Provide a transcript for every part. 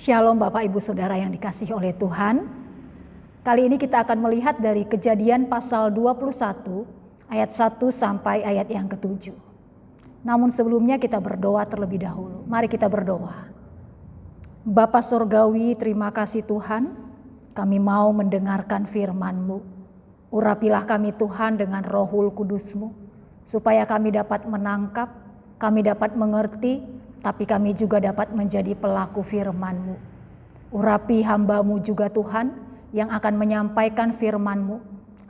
Shalom Bapak Ibu Saudara yang dikasihi oleh Tuhan. Kali ini kita akan melihat dari Kejadian pasal 21 ayat 1 sampai ayat yang ke-7. Namun sebelumnya kita berdoa terlebih dahulu. Mari kita berdoa. Bapa Surgawi, terima kasih Tuhan. Kami mau mendengarkan firman-Mu. Urapilah kami Tuhan dengan Rohul Kudus-Mu, supaya kami dapat menangkap, kami dapat mengerti, tapi kami juga dapat menjadi pelaku firman-Mu. Urapi hamba-Mu juga Tuhan yang akan menyampaikan firman-Mu.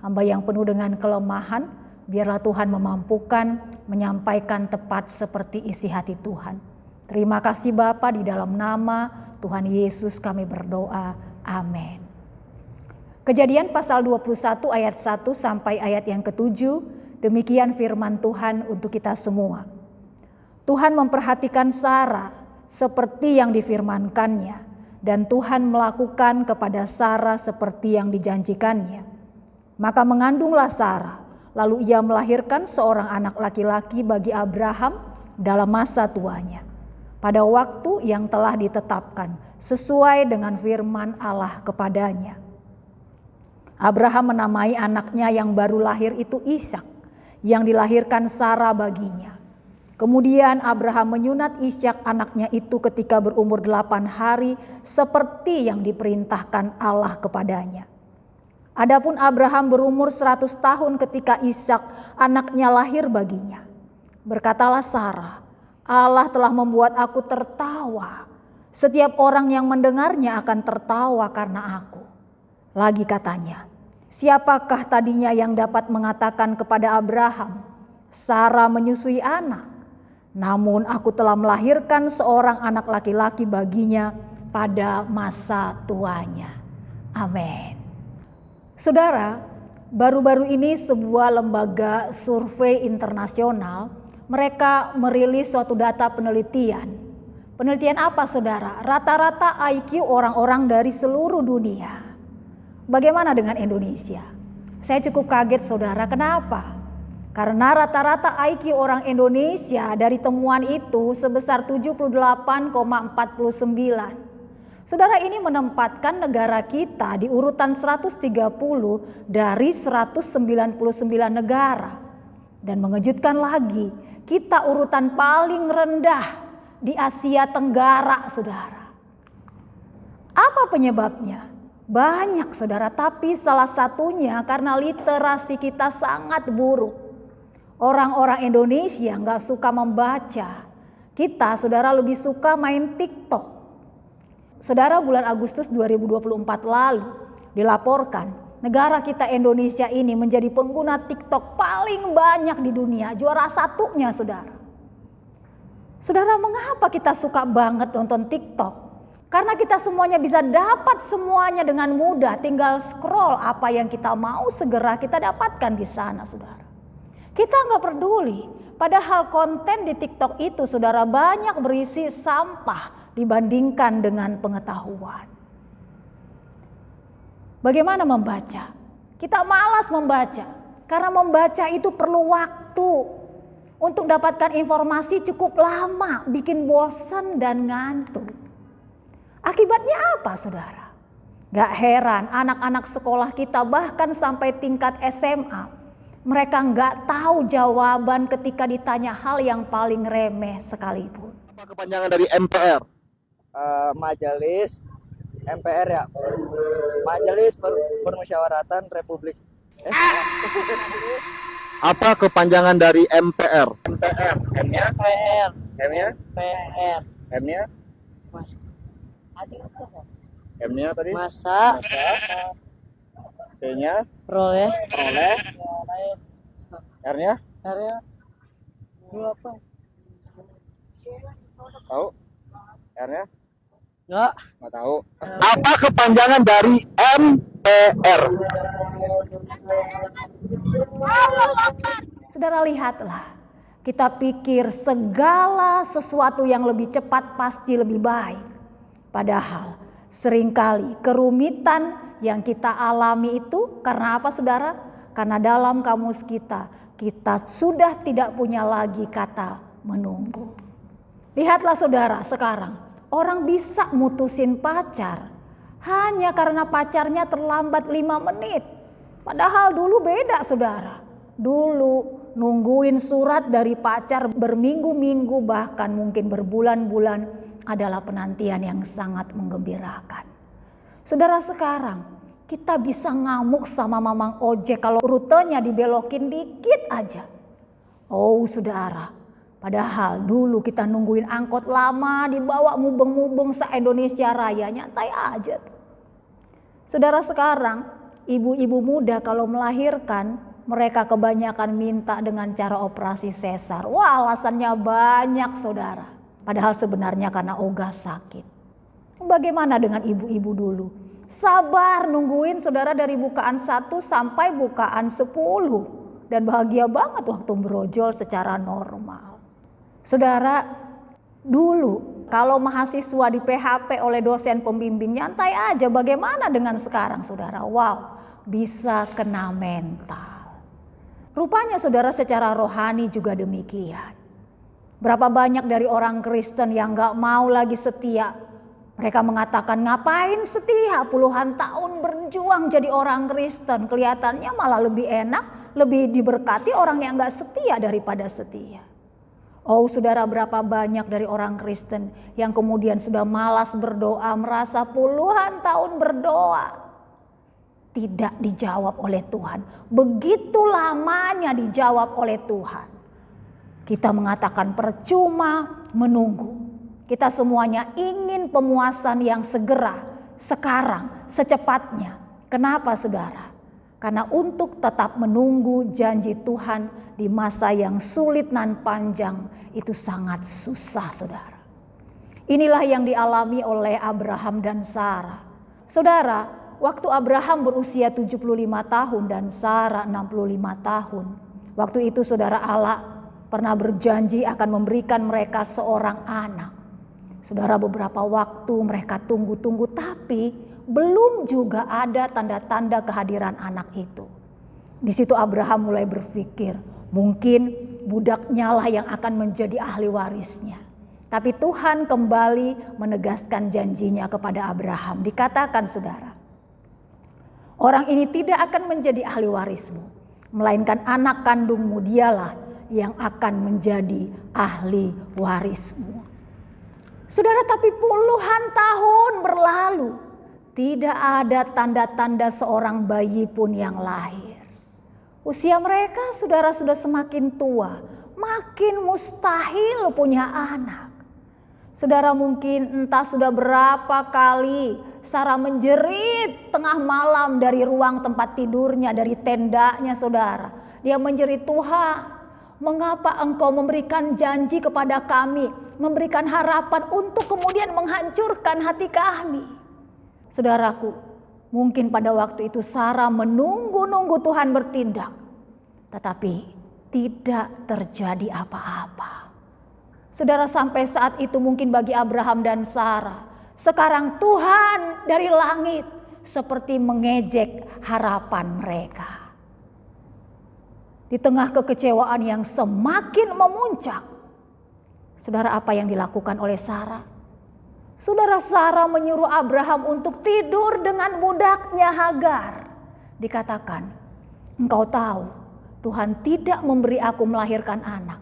Hamba yang penuh dengan kelemahan, biarlah Tuhan memampukan menyampaikan tepat seperti isi hati Tuhan. Terima kasih Bapa, di dalam nama Tuhan Yesus kami berdoa. Amin. Kejadian pasal 21 ayat 1 sampai ayat yang ke-7, demikian firman Tuhan untuk kita semua. Tuhan memperhatikan Sarah seperti yang difirmankannya, dan Tuhan melakukan kepada Sarah seperti yang dijanjikannya. Maka mengandunglah Sarah, lalu ia melahirkan seorang anak laki-laki bagi Abraham dalam masa tuanya, pada waktu yang telah ditetapkan sesuai dengan firman Allah kepadanya. Abraham menamai anaknya yang baru lahir itu Ishak, yang dilahirkan Sarah baginya. Kemudian Abraham menyunat Ishak anaknya itu ketika berumur 8 hari seperti yang diperintahkan Allah kepadanya. Adapun Abraham berumur 100 tahun ketika Ishak anaknya lahir baginya. Berkatalah Sarah, Allah telah membuat aku tertawa. Setiap orang yang mendengarnya akan tertawa karena aku. Lagi katanya, siapakah tadinya yang dapat mengatakan kepada Abraham, Sarah menyusui anak? Namun aku telah melahirkan seorang anak laki-laki baginya pada masa tuanya. Amin. Saudara, baru-baru ini sebuah lembaga survei internasional, mereka merilis suatu data penelitian. Penelitian apa saudara? Rata-rata IQ orang-orang dari seluruh dunia. Bagaimana dengan Indonesia? Saya cukup kaget saudara, kenapa? Karena rata-rata IQ orang Indonesia dari temuan itu sebesar 78,49. Saudara, ini menempatkan negara kita di urutan 130 dari 199 negara. Dan mengejutkan lagi, kita urutan paling rendah di Asia Tenggara, saudara. Apa penyebabnya? Banyak saudara, tapi salah satunya karena literasi kita sangat buruk. Orang-orang Indonesia gak suka membaca. Kita saudara lebih suka main TikTok. Saudara, bulan Agustus 2024 lalu dilaporkan negara kita Indonesia ini menjadi pengguna TikTok paling banyak di dunia. Juara satunya saudara. Saudara, mengapa kita suka banget nonton TikTok? Karena kita semuanya bisa dapat semuanya dengan mudah. Tinggal scroll apa yang kita mau, segera kita dapatkan di sana saudara. Kita nggak peduli, padahal konten di TikTok itu saudara banyak berisi sampah dibandingkan dengan pengetahuan. Bagaimana membaca? Kita malas membaca, karena membaca itu perlu waktu. Untuk dapatkan informasi cukup lama, bikin bosan dan ngantuk. Akibatnya apa saudara? Gak heran anak-anak sekolah kita bahkan sampai tingkat SMA. Mereka nggak tahu jawaban ketika ditanya hal yang paling remeh sekalipun. Apa kepanjangan dari MPR? Majelis MPR ya. Majelis Permusyawaratan Republik. Apa kepanjangan dari MPR? MPR. M-nya? PR. M-nya? PR. M-nya? M-nya tadi? Masa C-nya? peroleh Peroleh. R-nya? area dua apa? Tahu? R-nya? Enggak. Nggak tahu. Apa kepanjangan dari MPR? Saudara, lihatlah, kita pikir segala sesuatu yang lebih cepat pasti lebih baik. Padahal seringkali kerumitan yang kita alami itu karena apa saudara? Karena dalam kamus kita sudah tidak punya lagi kata menunggu. Lihatlah saudara sekarang, Orang bisa mutusin pacar hanya karena pacarnya terlambat 5 menit. Padahal dulu beda saudara. Dulu nungguin surat dari pacar berminggu-minggu bahkan mungkin berbulan-bulan adalah penantian yang sangat menggembirakan. Saudara, sekarang kita bisa ngamuk sama mamang ojek kalau rutenya dibelokin dikit aja. Oh saudara, padahal dulu kita nungguin angkot lama dibawa mubeng-mubeng se-Indonesia Raya, nyantai aja tuh. Saudara, sekarang ibu-ibu muda kalau melahirkan mereka kebanyakan minta dengan cara operasi sesar. Wah, alasannya banyak saudara. Padahal sebenarnya karena ogah sakit. Bagaimana dengan ibu-ibu dulu? Sabar nungguin saudara dari bukaan 1 sampai bukaan 10. Dan bahagia banget waktu brojol secara normal. Saudara, dulu kalau mahasiswa di PHP oleh dosen pembimbing nyantai aja. Bagaimana dengan sekarang saudara? Wow, bisa kena mental. Rupanya saudara secara rohani juga demikian. Berapa banyak dari orang Kristen yang gak mau lagi setia. Mereka mengatakan ngapain setia, puluhan tahun berjuang jadi orang Kristen. Kelihatannya malah lebih enak, lebih diberkati orang yang gak setia daripada setia. Oh saudara, berapa banyak dari orang Kristen yang kemudian sudah malas berdoa, merasa puluhan tahun berdoa tidak dijawab oleh Tuhan. Begitu lamanya dijawab oleh Tuhan. Kita mengatakan percuma menunggu. Kita semuanya ingin pemuasan yang segera, sekarang, secepatnya. Kenapa saudara? Karena untuk tetap menunggu janji Tuhan di masa yang sulit nan panjang itu sangat susah saudara. Inilah yang dialami oleh Abraham dan Sarah. Saudara, waktu Abraham berusia 75 tahun dan Sarah 65 tahun. Waktu itu saudara, Allah pernah berjanji akan memberikan mereka seorang anak. Saudara, beberapa waktu mereka tunggu-tunggu tapi belum juga ada tanda-tanda kehadiran anak itu. Di situ Abraham mulai berpikir, mungkin budaknya lah yang akan menjadi ahli warisnya. Tapi Tuhan kembali menegaskan janjinya kepada Abraham. Dikatakan saudara, orang ini tidak akan menjadi ahli warismu, melainkan anak kandungmu dialah yang akan menjadi ahli warismu. Saudara, tapi puluhan tahun berlalu, tidak ada tanda-tanda seorang bayi pun yang lahir. Usia mereka saudara sudah semakin tua, makin mustahil punya anak. Saudara, mungkin entah sudah berapa kali Sarah menjerit tengah malam dari ruang tempat tidurnya, dari tendanya saudara. Dia menjerit, Tuhan, mengapa engkau memberikan janji kepada kami, memberikan harapan untuk kemudian menghancurkan hati kami. Saudaraku, mungkin pada waktu itu Sarah menunggu-nunggu Tuhan bertindak. Tetapi tidak terjadi apa-apa. Saudara, sampai saat itu mungkin bagi Abraham dan Sarah, sekarang Tuhan dari langit seperti mengejek harapan mereka. Di tengah kekecewaan yang semakin memuncak, saudara, apa yang dilakukan oleh Sarah? Saudara, Sarah menyuruh Abraham untuk tidur dengan budaknya Hagar. Dikatakan, engkau tahu Tuhan tidak memberi aku melahirkan anak.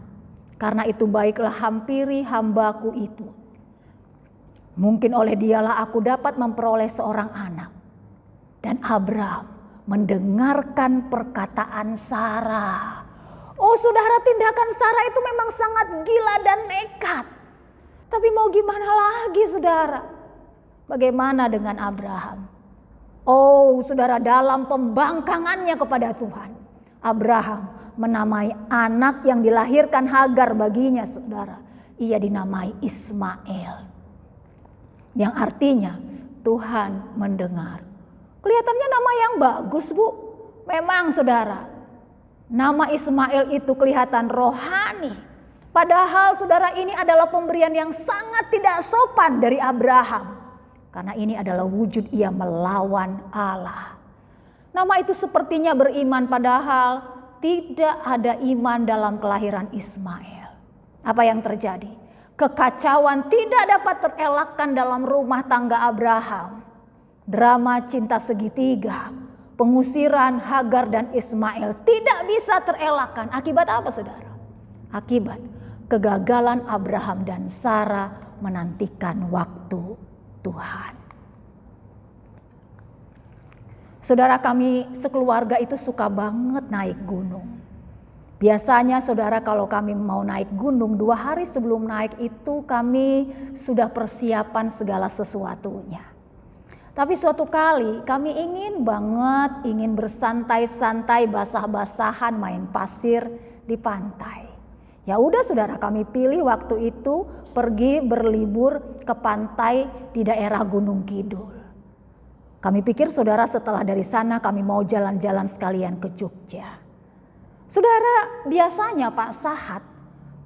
Karena itu baiklah hampiri hambaku itu. Mungkin oleh dialah aku dapat memperoleh seorang anak. Dan Abraham mendengarkan perkataan Sarah. Oh saudara, tindakan Sarah itu memang sangat gila dan nekat. Tapi mau gimana lagi saudara? Bagaimana dengan Abraham? Oh saudara, dalam pembangkangannya kepada Tuhan, Abraham menamai anak yang dilahirkan Hagar baginya saudara, ia dinamai Ismail. Yang artinya Tuhan mendengar. Kelihatannya nama yang bagus bu. Memang saudara, nama Ismail itu kelihatan rohani. Padahal saudara, ini adalah pemberian yang sangat tidak sopan dari Abraham. Karena ini adalah wujud ia melawan Allah. Nama itu sepertinya beriman, padahal tidak ada iman dalam kelahiran Ismail. Apa yang terjadi? Kekacauan tidak dapat terelakkan dalam rumah tangga Abraham. Drama cinta segitiga, pengusiran Hagar dan Ismail tidak bisa terelakkan. Akibat apa saudara? Akibat kegagalan Abraham dan Sarah menantikan waktu Tuhan. Saudara, kami sekeluarga itu suka banget naik gunung. Biasanya saudara, kalau kami mau naik gunung 2 hari sebelum naik itu kami sudah persiapan segala sesuatunya. Tapi suatu kali kami ingin bersantai-santai, basah-basahan, main pasir di pantai. Ya udah saudara, kami pilih waktu itu pergi berlibur ke pantai di daerah Gunung Kidul. Kami pikir saudara setelah dari sana kami mau jalan-jalan sekalian ke Jogja. Saudara, biasanya Pak Sahat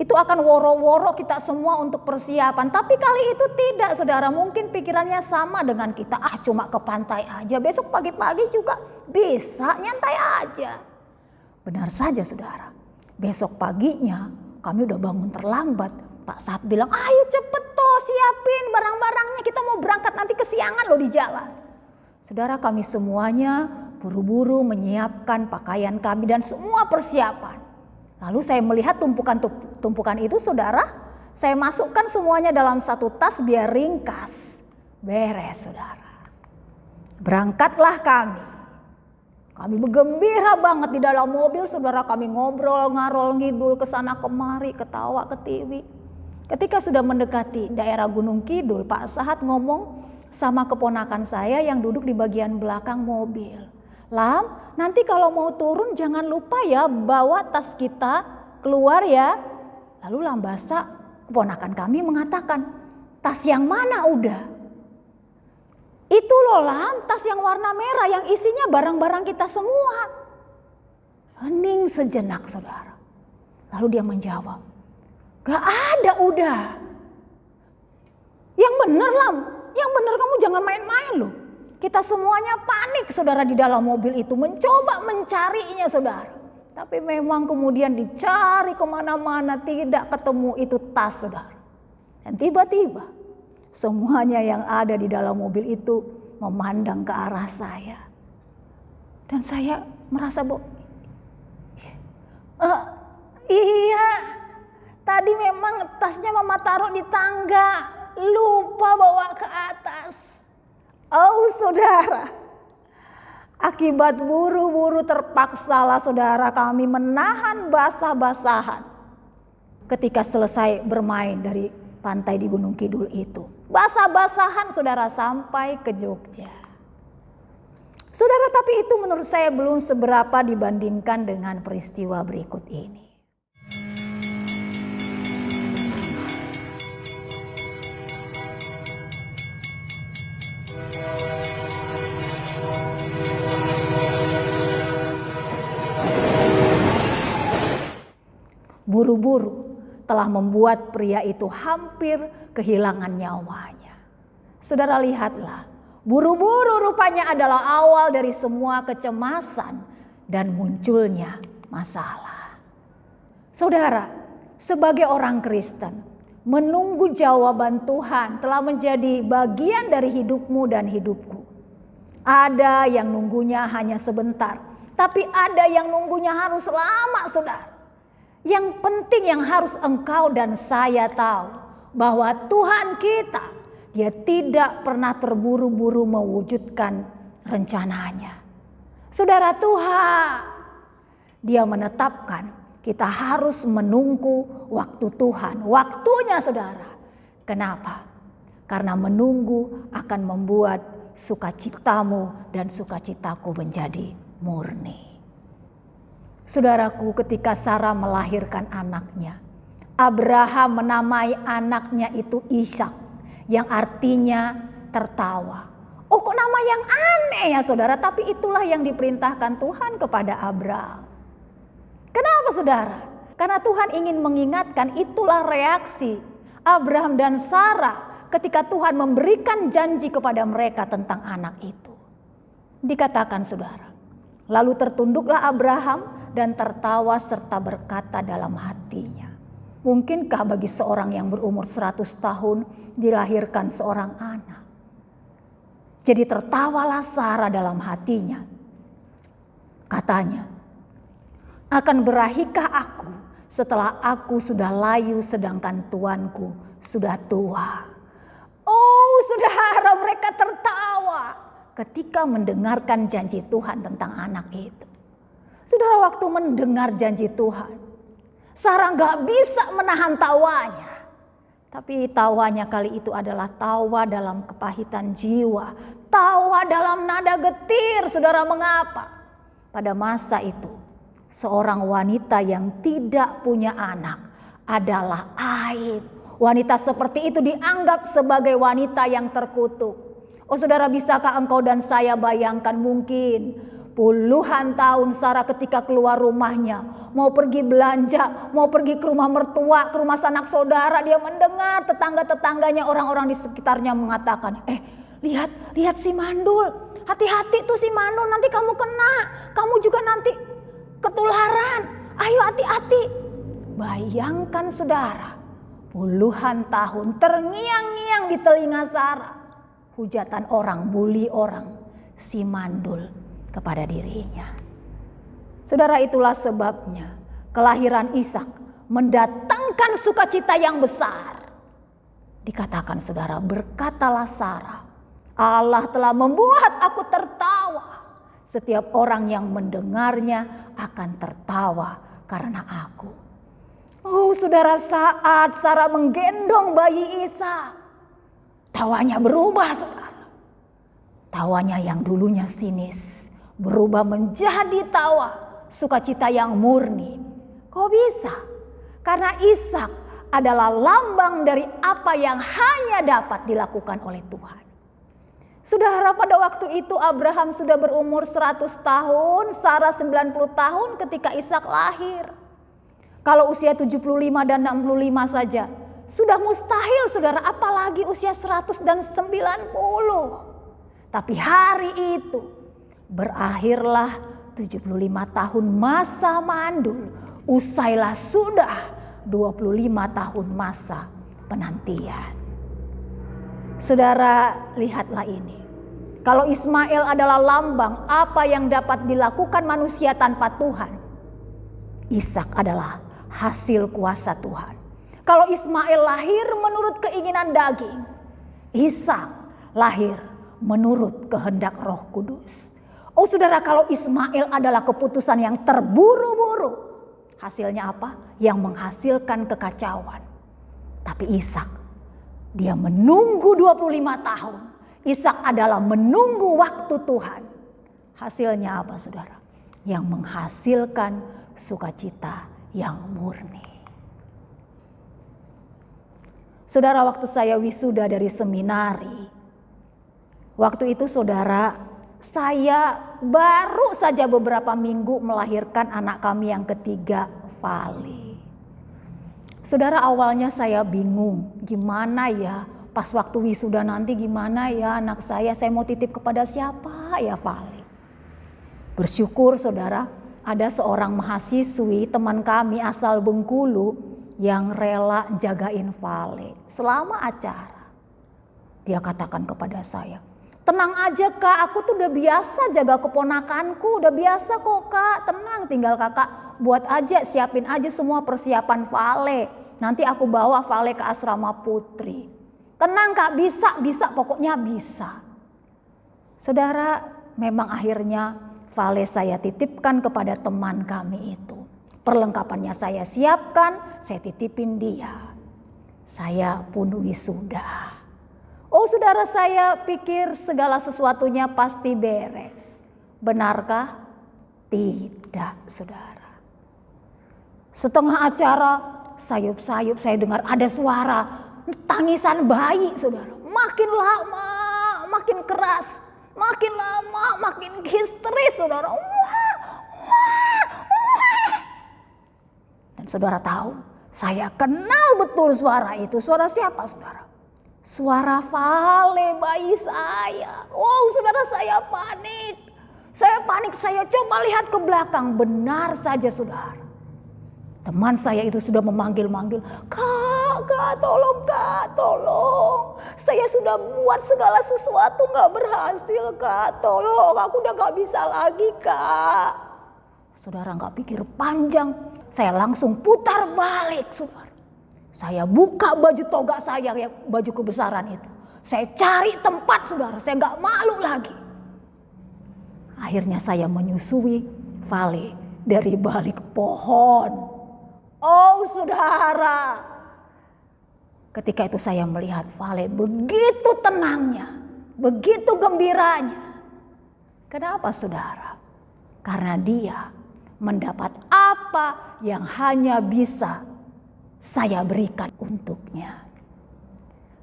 itu akan woro-woro kita semua untuk persiapan. Tapi kali itu tidak saudara, mungkin pikirannya sama dengan kita. Cuma ke pantai aja, besok pagi-pagi juga bisa nyantai aja. Benar saja saudara, besok paginya kami udah bangun terlambat. Pak Sahat bilang, ayo cepet toh siapin barang-barangnya, kita mau berangkat nanti kesiangan loh di jalan. Saudara, kami semuanya buru-buru menyiapkan pakaian kami dan semua persiapan. Lalu saya melihat tumpukan itu saudara, saya masukkan semuanya dalam satu tas biar ringkas. Beres saudara. Berangkatlah kami. Kami bergembira banget di dalam mobil saudara, kami ngobrol ngarol ngidul kesana kemari, ketawa ketiwi. Ketika sudah mendekati daerah Gunung Kidul, Pak Sahat ngomong sama keponakan saya yang duduk di bagian belakang mobil. Lam, nanti kalau mau turun jangan lupa ya bawa tas kita keluar ya. Lalu Lam Basa, keponakan kami mengatakan, tas yang mana udah? Itu loh Lam, tas yang warna merah yang isinya barang-barang kita semua. Hening sejenak saudara. Lalu dia menjawab, gak ada udah. Yang bener Lam, yang bener kamu jangan main-main loh. Kita semuanya panik saudara di dalam mobil itu, mencoba mencarinya saudara. Tapi memang kemudian dicari kemana-mana tidak ketemu itu tas saudara. Dan tiba-tiba semuanya yang ada di dalam mobil itu memandang ke arah saya. Dan saya merasa iya tadi memang tasnya mama taruh di tangga, lupa bawa ke atas. Oh saudara, akibat buru-buru terpaksalah saudara kami menahan basah-basahan. Ketika selesai bermain dari pantai di Gunung Kidul itu, basah-basahan saudara sampai ke Jogja. Saudara, tapi itu menurut saya belum seberapa dibandingkan dengan peristiwa berikut ini. Buru-buru telah membuat pria itu hampir kehilangan nyawanya. Saudara lihatlah, buru-buru rupanya adalah awal dari semua kecemasan dan munculnya masalah. Saudara, sebagai orang Kristen, menunggu jawaban Tuhan telah menjadi bagian dari hidupmu dan hidupku. Ada yang nunggunya hanya sebentar, tapi ada yang nunggunya harus lama saudara. Yang penting yang harus engkau dan saya tahu bahwa Tuhan kita, Dia tidak pernah terburu-buru mewujudkan rencananya. Saudara, Tuhan, Dia menetapkan kita harus menunggu waktu Tuhan, waktunya saudara. Kenapa? Karena menunggu akan membuat sukacitamu dan sukacitaku menjadi murni. Saudaraku, ketika Sarah melahirkan anaknya, Abraham menamai anaknya itu Ishak, yang artinya tertawa. Oh, kok nama yang aneh ya saudara, tapi itulah yang diperintahkan Tuhan kepada Abraham. Kenapa saudara? Karena Tuhan ingin mengingatkan, itulah reaksi Abraham dan Sarah ketika Tuhan memberikan janji kepada mereka tentang anak itu. Dikatakan saudara, lalu tertunduklah Abraham dan tertawa serta berkata dalam hatinya, Mungkinkah bagi seorang yang berumur 100 tahun dilahirkan seorang anak? Jadi tertawalah Sarah dalam hatinya. Katanya, akan berahikah aku setelah aku sudah layu sedangkan tuanku sudah tua? Oh saudara, mereka tertawa ketika mendengarkan janji Tuhan tentang anak itu. Saudara, waktu mendengar janji Tuhan, Sarah gak bisa menahan tawanya. Tapi tawanya kali itu adalah tawa dalam kepahitan jiwa. Tawa dalam nada getir. Saudara, mengapa? Pada masa itu, seorang wanita yang tidak punya anak adalah aib. Wanita seperti itu dianggap sebagai wanita yang terkutuk. Oh saudara, bisakah engkau dan saya bayangkan mungkin puluhan tahun Sarah ketika keluar rumahnya, mau pergi belanja, mau pergi ke rumah mertua, ke rumah sanak saudara, dia mendengar tetangga-tetangganya, orang-orang di sekitarnya mengatakan, lihat si Mandul, hati-hati tuh si Mandul, nanti kamu kena, kamu juga nanti ketularan, ayo hati-hati. Bayangkan saudara, puluhan tahun terngiang-ngiang di telinga Sarah, hujatan orang, bully orang, si Mandul kepada dirinya. Saudara, itulah sebabnya kelahiran Ishak mendatangkan sukacita yang besar. Dikatakan saudara, berkatalah Sarah, Allah telah membuat aku tertawa. Setiap orang yang mendengarnya akan tertawa karena aku. Oh saudara, saat Sarah menggendong bayi Ishak, tawanya berubah saudara. Tawanya yang dulunya sinis berubah menjadi tawa sukacita yang murni. Kok bisa? Karena Ishak adalah lambang dari apa yang hanya dapat dilakukan oleh Tuhan. Saudara, pada waktu itu Abraham sudah berumur 100 tahun, Sarah 90 tahun ketika Ishak lahir. Kalau usia 75 dan 65 saja sudah mustahil saudara, apalagi usia 100 dan 90. Tapi hari itu berakhirlah 75 tahun masa mandul, usailah sudah 25 tahun masa penantian. Saudara, lihatlah ini. Kalau Ismail adalah lambang apa yang dapat dilakukan manusia tanpa Tuhan, Ishak adalah hasil kuasa Tuhan. Kalau Ismail lahir menurut keinginan daging, Ishak lahir menurut kehendak Roh Kudus. Oh saudara, kalau Ismail adalah keputusan yang terburu-buru, hasilnya apa? Yang menghasilkan kekacauan. Tapi Ishak, dia menunggu 25 tahun. Ishak adalah menunggu waktu Tuhan. Hasilnya apa saudara? Yang menghasilkan sukacita yang murni. Saudara, waktu saya wisuda dari seminari, waktu itu saudara, saya baru saja beberapa minggu melahirkan anak kami yang ketiga, Vali. Saudara, awalnya saya bingung, gimana ya pas waktu wisuda nanti, gimana ya anak saya mau titip kepada siapa ya Vali. Bersyukur saudara, ada seorang mahasiswi teman kami asal Bengkulu yang rela jagain Vali selama acara. Dia katakan kepada saya, tenang aja kak, aku tuh udah biasa jaga keponakanku, udah biasa kok kak, tenang, tinggal kakak buat aja, siapin aja semua persiapan Vale. Nanti aku bawa Vale ke asrama putri. Tenang kak, bisa, pokoknya bisa. Saudara, memang akhirnya Vale saya titipkan kepada teman kami itu. Perlengkapannya saya siapkan, saya titipin dia. Saya pun wisuda. Oh saudara, saya pikir segala sesuatunya pasti beres. Benarkah? Tidak saudara. Setengah acara, sayup-sayup saya dengar ada suara tangisan bayi saudara. Makin lama makin keras, makin lama makin histeris saudara. Wah. Dan saudara tahu, saya kenal betul suara itu. Suara siapa saudara? Suara Vale, bayi saya. Wow saudara, saya panik. Saya coba lihat ke belakang. Benar saja saudara, Teman saya itu sudah memanggil-manggil, Kak, tolong Kak, tolong. Saya sudah buat segala sesuatu gak berhasil Kak, tolong. Aku udah gak bisa lagi Kak. Saudara gak pikir panjang, saya langsung putar balik saudara. Saya buka baju toga saya, baju kebesaran itu. Saya cari tempat saudara, saya gak malu lagi. Akhirnya saya menyusui Vale dari balik pohon. Oh saudara, ketika itu saya melihat Vale begitu tenangnya, begitu gembiranya. Kenapa saudara? Karena dia mendapat apa yang hanya bisa saya berikan untuknya.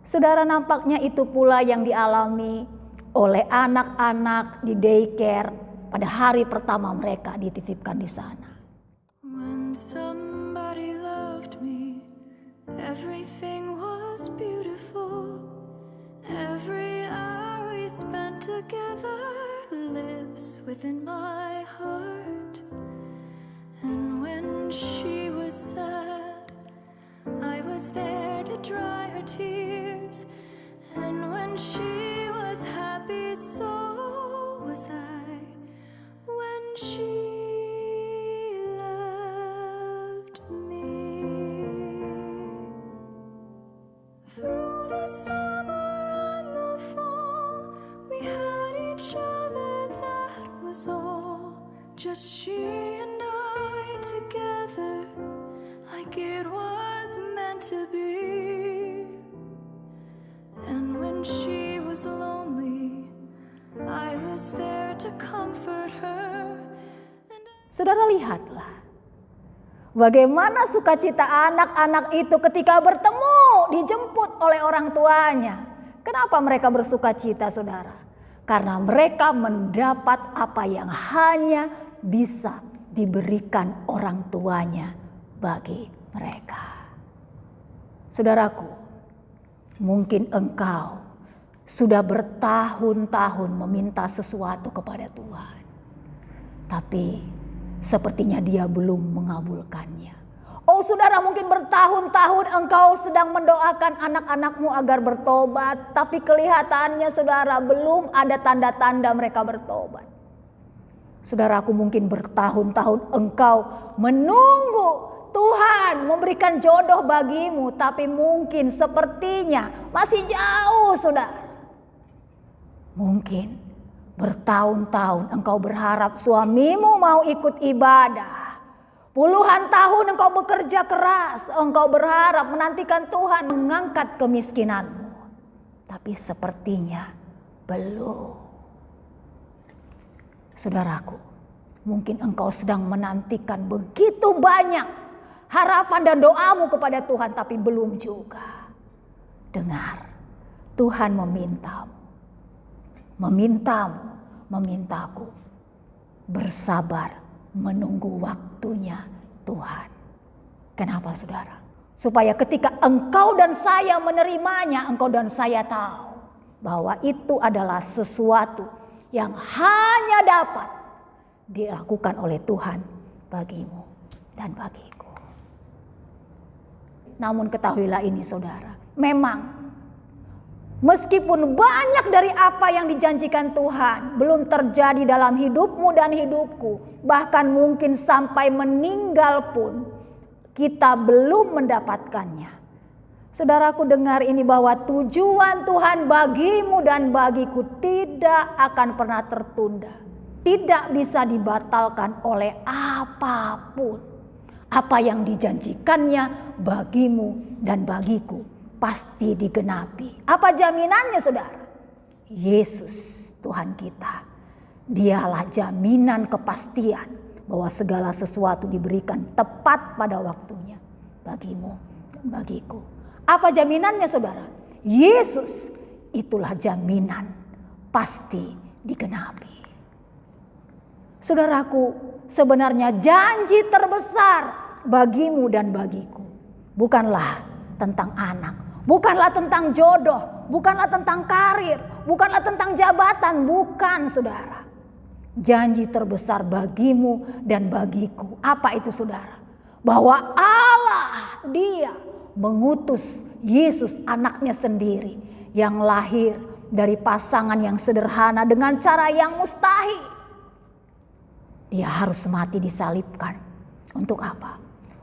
Saudara, nampaknya itu pula yang dialami oleh anak-anak di daycare pada hari pertama mereka dititipkan di sana. When somebody loved me, everything was beautiful. Every hour we spent together lives within my heart. And when she was sad, I was there to dry her tears. And when she was happy, so was I. When she loved me. Through the summer and the fall, we had each other, that was all. Just she and I together, like it was meant to be. And when she was lonely, I was there to comfort her. Saudara, lihatlah bagaimana sukacita anak-anak itu ketika bertemu, dijemput oleh orang tuanya. Kenapa mereka bersukacita saudara? Karena mereka mendapat apa yang hanya bisa diberikan orang tuanya bagi mereka. Saudaraku, mungkin engkau sudah bertahun-tahun meminta sesuatu kepada Tuhan, tapi sepertinya Dia belum mengabulkannya. Oh saudara, mungkin bertahun-tahun engkau sedang mendoakan anak-anakmu agar bertobat, tapi kelihatannya saudara belum ada tanda-tanda mereka bertobat. Saudaraku, mungkin bertahun-tahun engkau menunggu Tuhan memberikan jodoh bagimu, tapi mungkin sepertinya masih jauh saudara. Mungkin bertahun-tahun engkau berharap suamimu mau ikut ibadah. Puluhan tahun engkau bekerja keras, engkau berharap menantikan Tuhan mengangkat kemiskinanmu. Tapi sepertinya belum. Saudaraku, mungkin engkau sedang menantikan begitu banyak harapan dan doamu kepada Tuhan, tapi belum juga. Dengar, Tuhan memintaku bersabar menunggu waktunya Tuhan. Kenapa saudara? Supaya ketika engkau dan saya menerimanya, engkau dan saya tahu bahwa itu adalah sesuatu yang hanya dapat dilakukan oleh Tuhan bagimu dan bagiku. Namun ketahuilah ini saudara, memang meskipun banyak dari apa yang dijanjikan Tuhan belum terjadi dalam hidupmu dan hidupku, bahkan mungkin sampai meninggal pun kita belum mendapatkannya. Saudaraku, dengar ini bahwa tujuan Tuhan bagimu dan bagiku tidak akan pernah tertunda. Tidak bisa dibatalkan oleh apapun. Apa yang dijanjikannya bagimu dan bagiku pasti digenapi. Apa jaminannya saudara? Yesus Tuhan kita. Dialah jaminan kepastian bahwa segala sesuatu diberikan tepat pada waktunya bagimu dan bagiku. Apa jaminannya saudara? Yesus itulah jaminan pasti digenapi. Saudaraku, sebenarnya janji terbesar bagimu dan bagiku bukanlah tentang anak, bukanlah tentang jodoh, bukanlah tentang karir, bukanlah tentang jabatan, bukan saudara. Janji terbesar bagimu dan bagiku, apa itu saudara? bahwa Allah dia mengutus Yesus anaknya sendiri yang lahir dari pasangan yang sederhana dengan cara yang mustahil. Dia harus mati disalibkan. Untuk apa?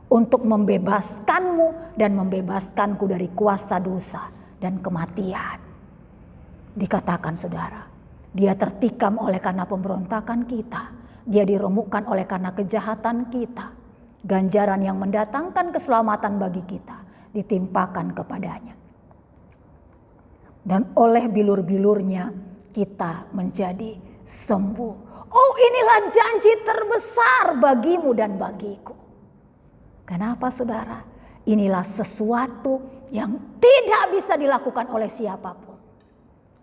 Untuk membebaskanmu dan membebaskanku dari kuasa dosa dan kematian. Dikatakan saudara, dia tertikam oleh karena pemberontakan kita. Dia diremukkan oleh karena kejahatan kita. Ganjaran yang mendatangkan keselamatan bagi kita ditimpakan kepadanya. Dan oleh bilur-bilurnya kita menjadi sembuh. Oh, inilah janji terbesar bagimu dan bagiku. Kenapa saudara? Inilah sesuatu yang tidak bisa dilakukan oleh siapapun.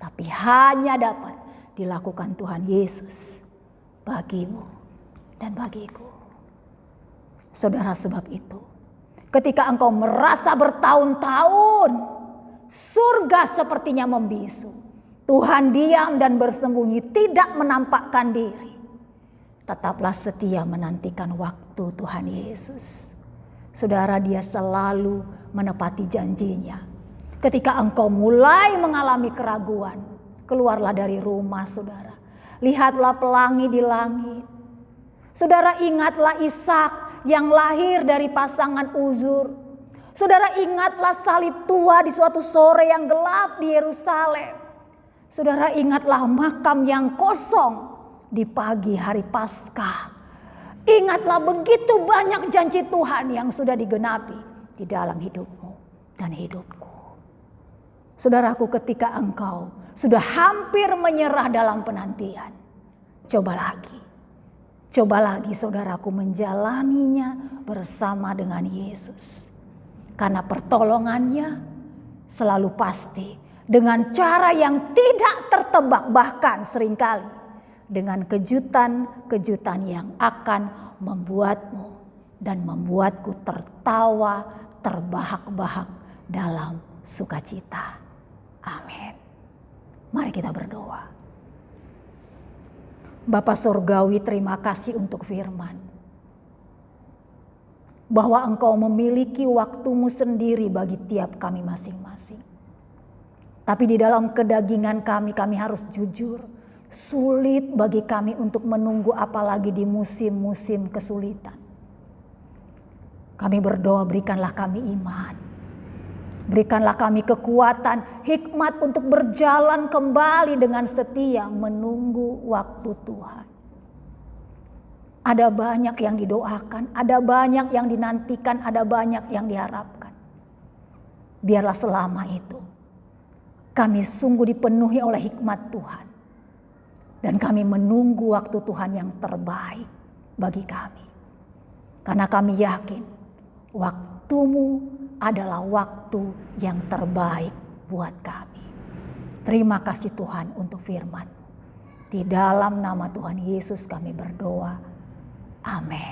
Tapi hanya dapat dilakukan Tuhan Yesus bagimu dan bagiku. Saudara, sebab itu ketika engkau merasa bertahun-tahun surga sepertinya membisu, Tuhan diam dan bersembunyi, tidak menampakkan diri, tetaplah setia menantikan waktu Tuhan Yesus. Saudara, dia selalu menepati janjinya. Ketika engkau mulai mengalami keraguan, keluarlah dari rumah saudara. Lihatlah pelangi di langit. Saudara, ingatlah Ishak yang lahir dari pasangan Uzur. Saudara, ingatlah salib tua di suatu sore yang gelap di Yerusalem. Saudara, ingatlah makam yang kosong di pagi hari Paskah. Ingatlah begitu banyak janji Tuhan yang sudah digenapi di dalam hidupmu dan hidupku. Saudaraku, ketika engkau sudah hampir menyerah dalam penantian, coba lagi. Coba lagi saudaraku menjalaninya bersama dengan Yesus. Karena pertolongannya selalu pasti dengan cara yang tidak tertebak, bahkan seringkali dengan kejutan-kejutan yang akan membuatmu dan membuatku tertawa terbahak-bahak dalam sukacita. Amin. Mari kita berdoa. Bapa Surgawi, terima kasih untuk firman. Bahwa Engkau memiliki waktumu sendiri bagi tiap kami masing-masing. Tapi di dalam kedagingan kami harus jujur. Sulit bagi kami untuk menunggu apalagi di musim-musim kesulitan. Kami berdoa, berikanlah kami iman. Berikanlah kami kekuatan, hikmat untuk berjalan kembali dengan setia menunggu waktu Tuhan. Ada banyak yang didoakan, ada banyak yang dinantikan, ada banyak yang diharapkan. Biarlah selama itu kami sungguh dipenuhi oleh hikmat Tuhan. Dan kami menunggu waktu Tuhan yang terbaik bagi kami. Karena kami yakin waktumu adalah waktu yang terbaik buat kami. Terima kasih Tuhan untuk firman-Mu. Di dalam nama Tuhan Yesus kami berdoa. Amin.